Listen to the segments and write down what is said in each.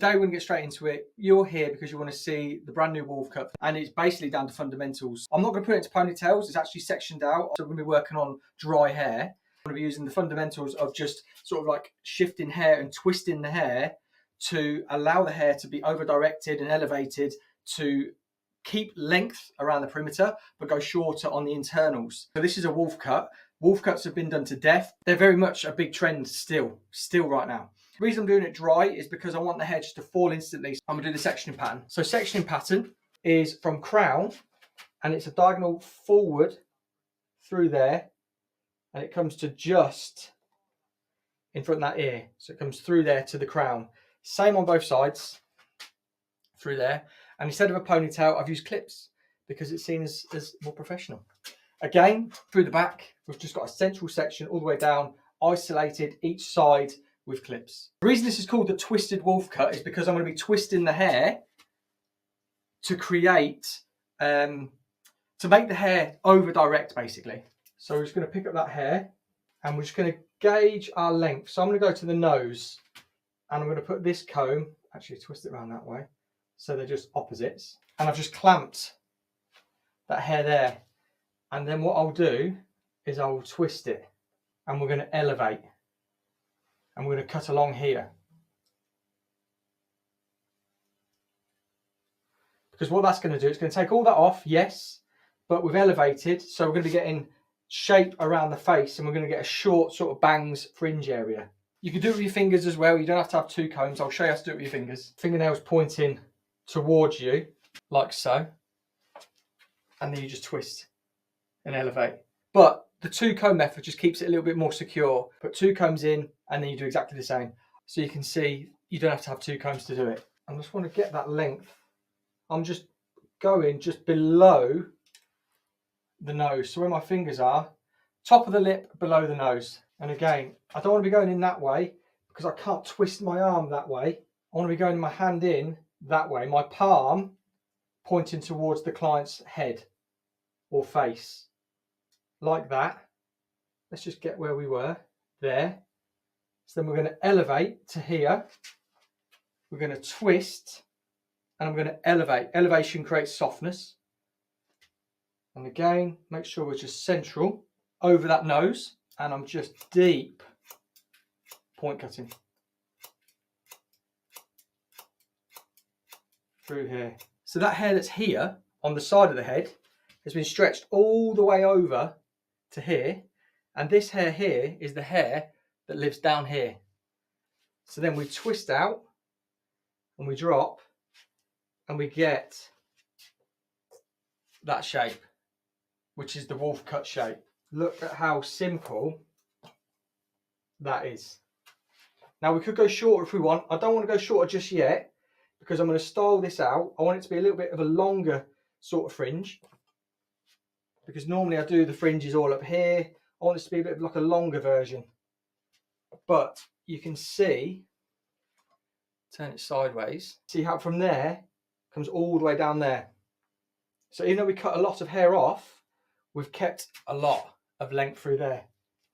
Today we're going to get straight into it. You're here because you want to see the brand new Wolfcut, and it's basically down to fundamentals. I'm not going to put it into ponytails, it's actually sectioned out. So we're going to be working on dry hair. I'm going to be using the fundamentals of just sort of like shifting hair and twisting the hair to allow the hair to be over directed and elevated to keep length around the perimeter but go shorter on the internals. So this is a Wolfcut. Wolfcuts have been done to death. They're very much a big trend still right now. The reason I'm doing it dry is because I want the hair just to fall instantly. So I'm going to do the sectioning pattern. So sectioning pattern is from crown, and it's a diagonal forward through there, and it comes to just in front of that ear. So it comes through there to the crown. Same on both sides, through there. And instead of a ponytail, I've used clips because it's seen as more professional. Again, through the back, we've just got a central section all the way down, isolated each side with clips. The reason this is called the twisted Wolfcut is because I'm going to be twisting the hair to create, to make the hair over direct basically. So we're just going to pick up that hair and we're just going to gauge our length. So I'm going to go to the nose and I'm going to put this comb, actually twist it around that way, so they're just opposites. And I've just clamped that hair there. And then what I'll do is I'll twist it and we're going to elevate and we're going to cut along here. Because what that's going to do, it's going to take all that off, yes, but we've elevated, so we're going to be getting shape around the face and we're going to get a short sort of bangs fringe area. You can do it with your fingers as well. You don't have to have two combs. I'll show you how to do it with your fingers. Fingernails pointing towards you, like so. And then you just twist and elevate. But the two comb method just keeps it a little bit more secure. Put two combs in and then you do exactly the same. So you can see you don't have to have two combs to do it. I just want to get that length. I'm just going just below the nose. So where my fingers are, top of the lip, below the nose. And again, I don't want to be going in that way because I can't twist my arm that way. I want to be going my hand in that way. My palm pointing towards the client's head or face. Like that. Let's just get where we were there. So then we're going to elevate to here. We're going to twist and I'm going to elevate. Elevation creates softness. And again, make sure we're just central over that nose. And I'm just deep point cutting through here. So that hair that's here on the side of the head has been stretched all the way over to here, and this hair here is the hair that lives down here. So then we twist out and we drop and we get that shape, which is the Wolfcut shape. Look at how simple that is. Now we could go shorter if we want. I don't want to go shorter just yet because I'm going to style this out. I want it to be a little bit of a longer sort of fringe, because normally I do the fringes all up here. I want this to be a bit of like a longer version. But you can see, turn it sideways, see how from there comes all the way down there. So even though we cut a lot of hair off, we've kept a lot of length through there.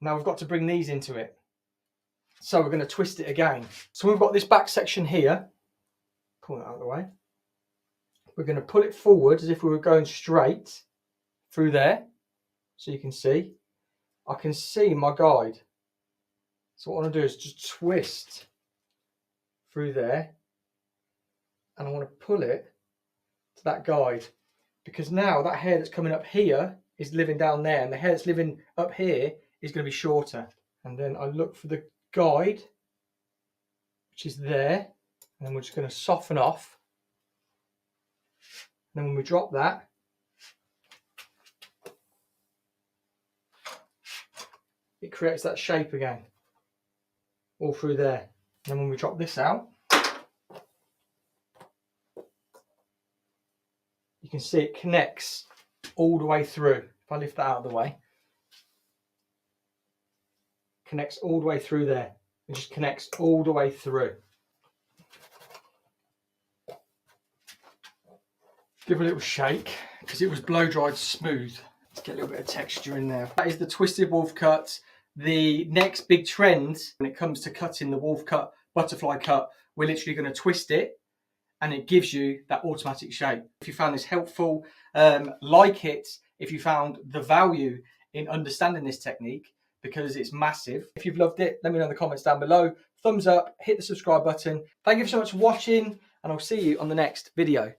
Now we've got to bring these into it. So we're going to twist it again. So we've got this back section here. Pull that out of the way. We're going to pull it forward as if we were going straight through there. So you can see. I can see my guide. So what I want to do is just twist through there. And I want to pull it to that guide. Because now that hair that's coming up here is living down there, and the hair that's living up here is going to be shorter. And then I look for the guide, which is there, and then we're just going to soften off. And then when we drop that, it creates that shape again, all through there. And then when we drop this out, you can see it connects all the way through. If I lift that out of the way, connects all the way through there. It just connects all the way through. Give it a little shake because it was blow dried smooth. Let's get a little bit of texture in there. That is the twisted Wolfcut. The next big trend when it comes to cutting the Wolfcut butterfly cut we're literally going to twist it and it gives you that automatic shape. If you found this helpful, like it if you found the value in understanding this technique, because it's massive. If you've loved it, let me know in the comments down below. Thumbs up, hit the subscribe button. Thank you so much for watching, and I'll see you on the next video.